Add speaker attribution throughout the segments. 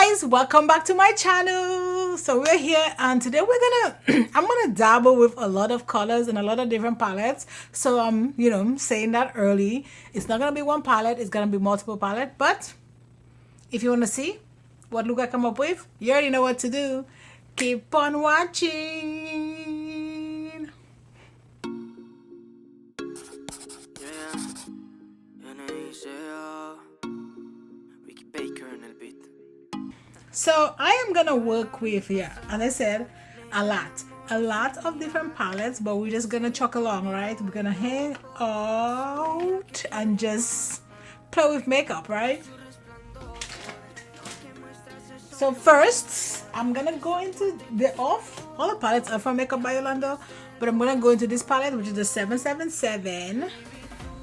Speaker 1: guys, welcome back to my channel. So we're here and today we're gonna I'm gonna dabble with a lot of colors and a lot of different palettes. So I'm saying that early. It's not gonna be one palette, it's gonna be multiple palettes. But if you want to see what look I come up with, you already know what to do. Keep on watching. So I am gonna work with, as I said, a lot of different palettes, but we're just gonna chuck along, right? We're gonna hang out and just play with makeup, right? So first I'm gonna go into all the palettes are from Makeup by Yolondo, but I'm gonna go into this palette, which is the 777,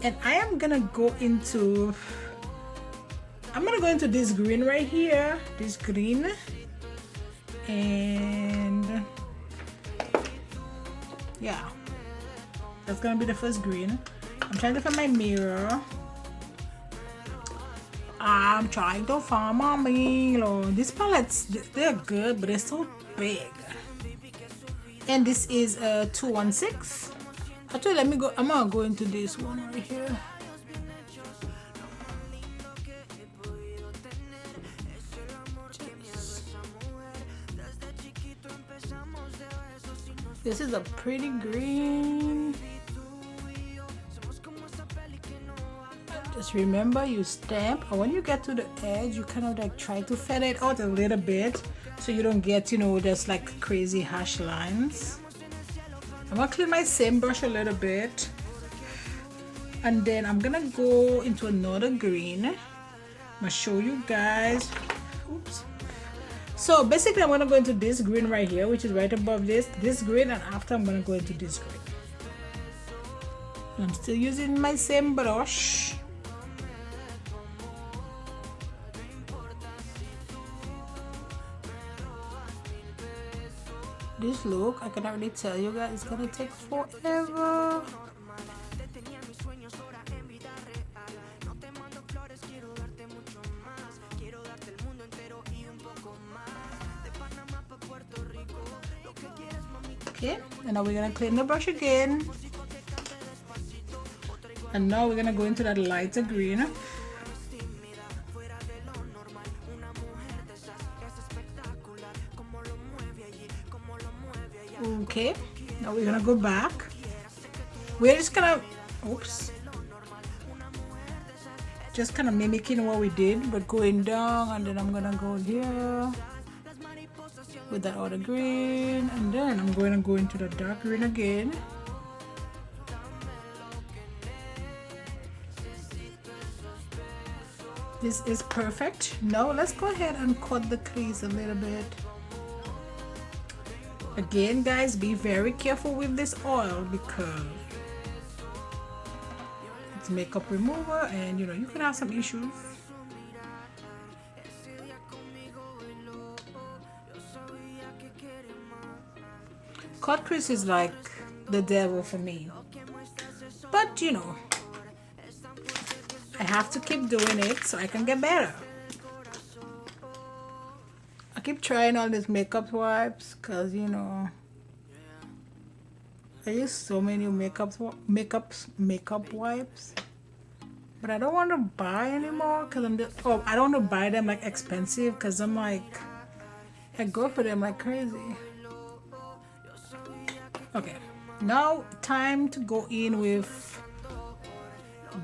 Speaker 1: and I'm gonna go into this green right here, this green, and yeah, that's gonna be the first green. I'm trying to find my mirror. I'm trying to find my mirror. These palettes, they're good, but they're so big. And this is a 216. Actually, let me go. I'm gonna go into this one right here. This is a pretty green. Just remember, you stamp, and when you get to the edge, you kind of like try to feather it out a little bit so you don't get, just like crazy hash lines. I'm gonna clean my same brush a little bit, and then I'm gonna go into another green. I'm gonna show you guys. Oops. So basically I'm gonna go into this green right here, which is right above this green, and after I'm gonna go into this green. I'm still using my same brush. This look, I cannot really tell you guys, it's gonna take forever. Okay, and now we're gonna clean the brush again, and now we're gonna go into that lighter green. Okay, now we're gonna go back. We're just gonna just kind of mimicking what we did, but going down, and then I'm gonna go here with that other green, and then I'm going to go into the dark green again. This is perfect. Now let's go ahead and cut the crease a little bit. Again, guys, be very careful with this oil because it's makeup remover, and you can have some issues. Cut crease is like the devil for me, but I have to keep doing it so I can get better. I keep trying all these makeup wipes because I use so many makeup wipes, but I don't want to buy anymore because I don't want to buy them like expensive because I'm like, I go for them like crazy. Okay, now time to go in with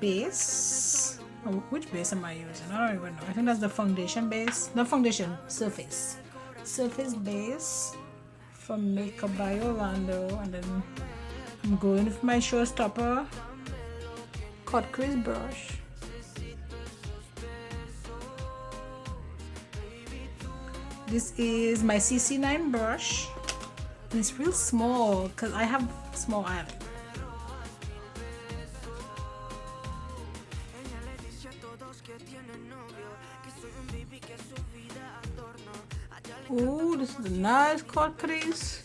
Speaker 1: base. Oh, which base am I using? I don't even know. I think that's the foundation base. Not foundation, surface base from Makeup by Yolondo, and then I'm going with my showstopper cut crease brush. This is my CC9 brush. And it's real small because I have small eyelid. Ooh, this is a nice cut crease.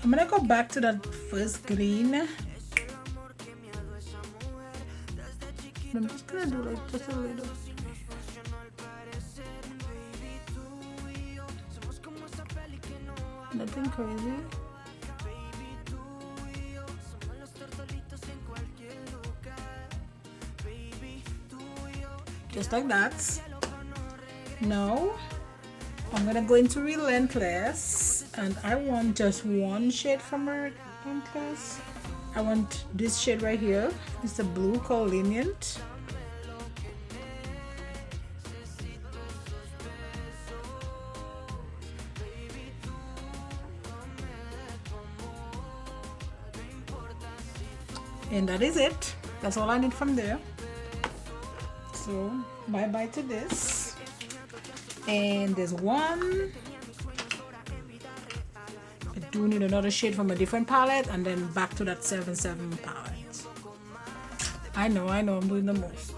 Speaker 1: I'm gonna go back to that first green. I'm just gonna do like just a little. nothing crazy. Just like that. Now I'm gonna go into Relentless, and I want just one shade from Relentless. I want this shade right here. It's the blue called Lenient. And that is it. That's all I need from there. So bye bye to this. And there's one. I do need another shade from a different palette, and then back to that 7-7 palette. I know I'm doing the most.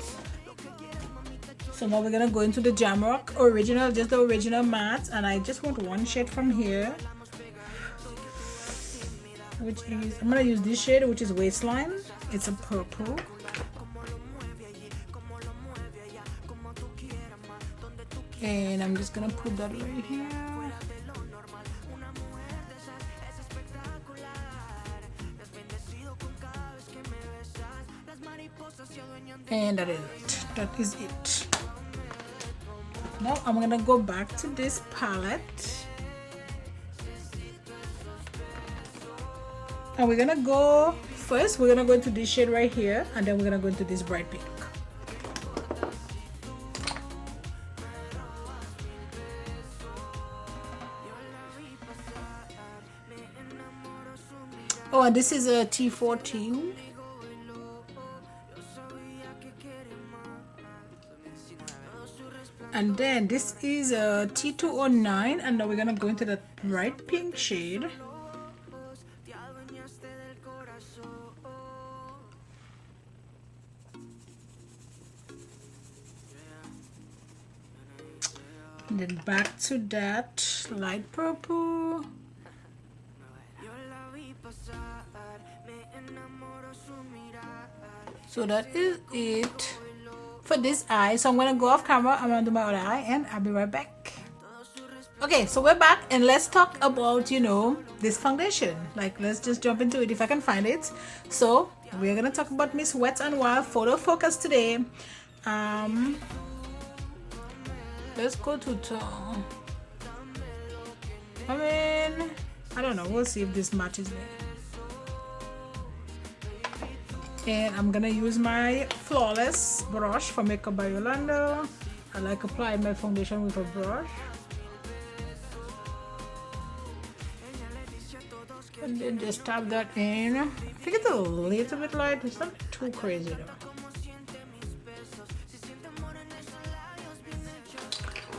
Speaker 1: So now we're gonna go into the Jamrock original, just the original matte, and I just want one shade from here, which is, I'm gonna use this shade, which is Waistline. It's a purple. And I'm just gonna put that right here. And that is it. That is it. Now I'm gonna go back to this palette. And we're gonna go, first we're gonna go into this shade right here, and then we're gonna go into this bright pink. Oh, and this is a T14. And then this is a T209, and now we're gonna go into the bright pink shade. And then back to that light purple. So that is it for this eye. So I'm gonna go off camera, I'm gonna do my other eye, and I'll be right back. Okay, so we're back, and let's talk about, you know, this foundation. Like, let's just jump into it if I can find it. So we're gonna talk about Miss Wet n Wild Photo Focus today. Let's go to tone. I mean, I don't know, we'll see if this matches me. And I'm gonna use my Flawless brush for Makeup by Yolondo. I like applying my foundation with a brush. And then just tap that in. I think it's a little bit light, it's not too crazy though.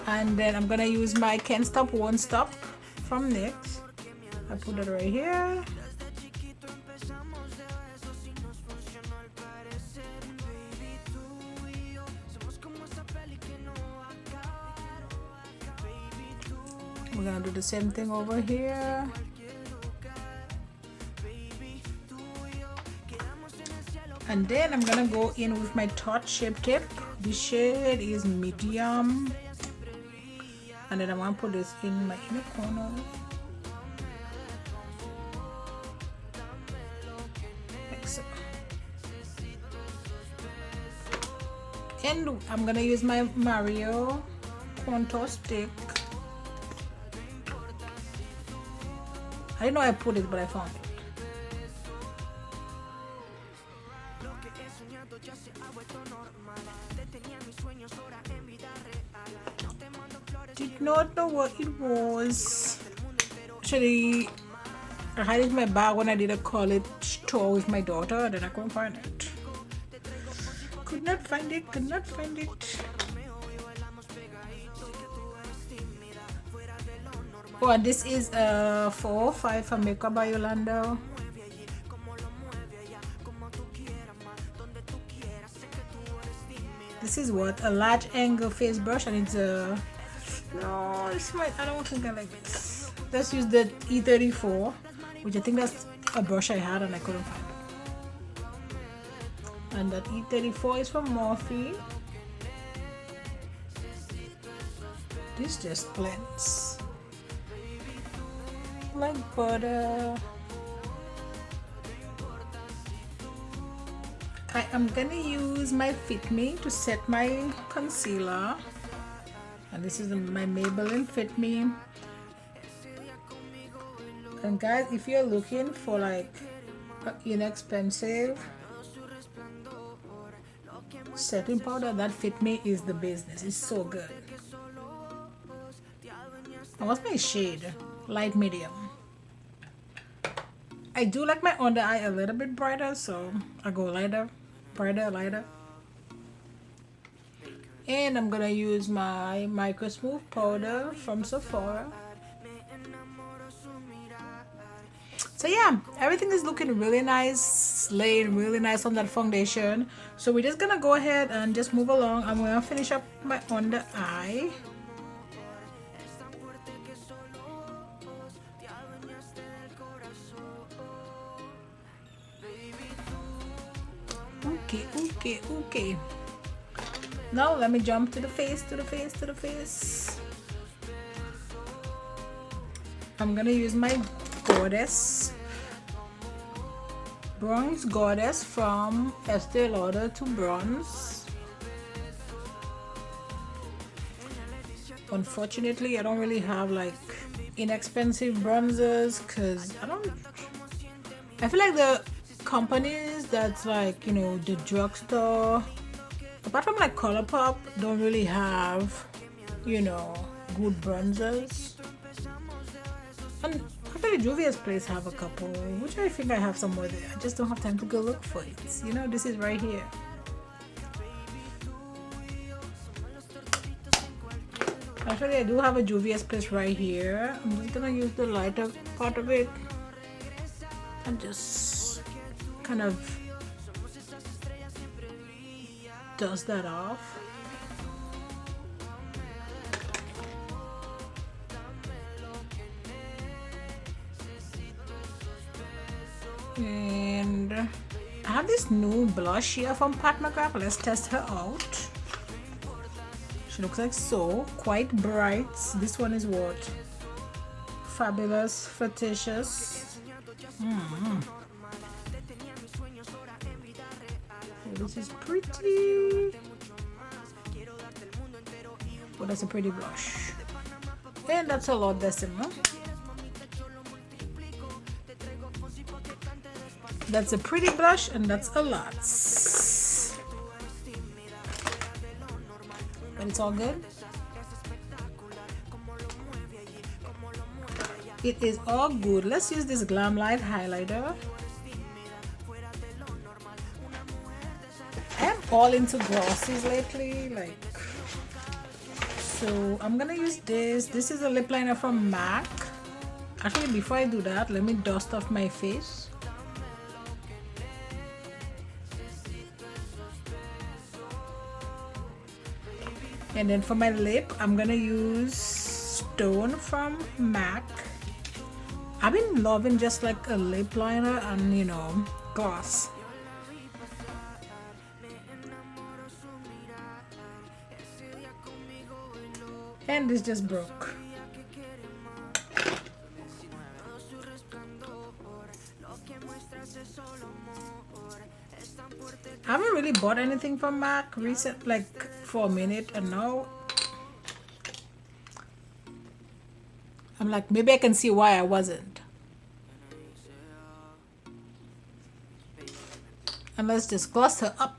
Speaker 1: And then I'm gonna use my Can't Stop Won't Stop from NYX. I put it right here. We're gonna do the same thing over here. And then I'm gonna go in with my Tarte Shape Tape. This shade is medium. And then I'm gonna put this in my inner corner. Like so. And I'm gonna use my Mario contour stick. I didn't know I put it, but I found it. Did not know what it was. Actually, I had it in my bag when I did a college tour with my daughter, and then I couldn't find it. Could not find it, could not find it. Oh, and this is a 405 for Makeup by Yolondo. This is what? A large angle face brush, and it's a... No, it's my... I don't think I like this. Let's use the E34, which I think that's a brush I had and I couldn't find it. And that E34 is from Morphe. This just blends. like butter. I am gonna use my Fit Me to set my concealer, and this is my Maybelline Fit Me. And guys, if you're looking for like inexpensive setting powder, that Fit Me is the business. It's so good. And what's my shade? Light medium. I do like my under eye a little bit brighter, so I go lighter, brighter, lighter. And I'm gonna use my Micro Smooth powder from Sephora. So yeah, everything is looking really nice, laid really nice on that foundation. So we're just gonna go ahead and just move along. I'm gonna finish up my under eye. Okay. Now let me jump to the face, I'm gonna use my Goddess, Bronze Goddess from Estee Lauder to Bronze. Unfortunately, I don't really have like inexpensive bronzers because I feel like the companies that's like, you know, the drugstore, apart from like ColourPop, don't really have, you know, good bronzers. And actually Juvia's Place have a couple, which I think I have somewhere there. I just don't have time to go look for it. You know, this is right here. Actually, I do have a Juvia's Place right here. I'm just gonna use the lighter part of it and just kind of dust that off. And I have this new blush here from Pat McGrath. Let's test her out. She looks like so, quite bright. This one is what? Fabulous, Flirtatious. This is pretty. Oh, that's a pretty blush. And that's a lot decimal. That's a pretty blush and that's a lot. But it's all good. It is all good. Let's use this Glam Light highlighter. I am all into glosses lately, like, so I'm gonna use this. This is a lip liner from MAC. Actually, before I do that, let me dust off my face. And then for my lip, I'm gonna use Stone from MAC. I've been loving just like a lip liner and, you know, gloss. And this just broke. I haven't really bought anything from MAC recent, like for a minute, and now I'm like, maybe I can see why I wasn't. And let's just gloss her up.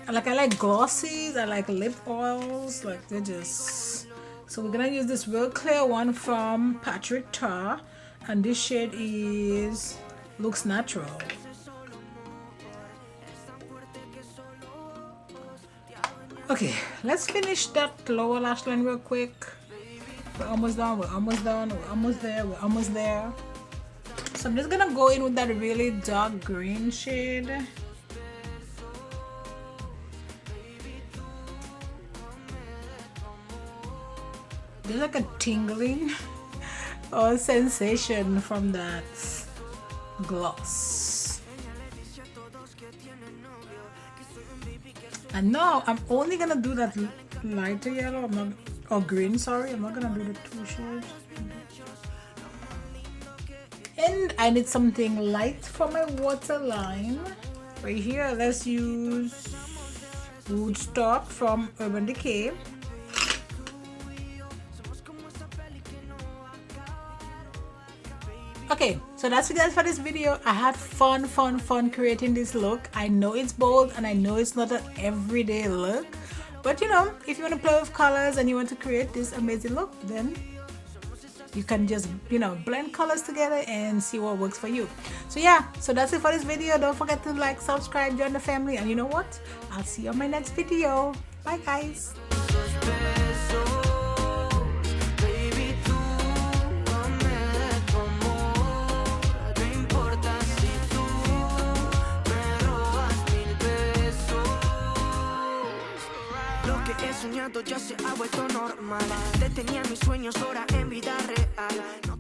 Speaker 1: I like glosses, I like lip oils, like they're just... So we're gonna use this real clear one from Patrick Tar, and this shade is Looks Natural. Okay, let's finish that lower lash line real quick. We're almost done, we're almost done, we're almost there, we're almost there. So I'm just gonna go in with that really dark green shade. There's like a tingling or sensation from that gloss. And now I'm only gonna do that lighter yellow. I'm not or green, sorry. I'm not gonna do the two shades. And I need something light for my waterline. Right here, let's use Woodstock from Urban Decay. Okay, so that's it guys for this video. I had fun creating this look. I know it's bold and I know it's not an everyday look, but you know, if you want to play with colors and you want to create this amazing look, then you can just, you know, blend colors together and see what works for you. So yeah, so that's it for this video. Don't forget to like, subscribe, join the family, and you know what, I'll see you on my next video. Bye guys.
Speaker 2: He soñado ya se ha vuelto normal. Detenía mis sueños ahora en vida real.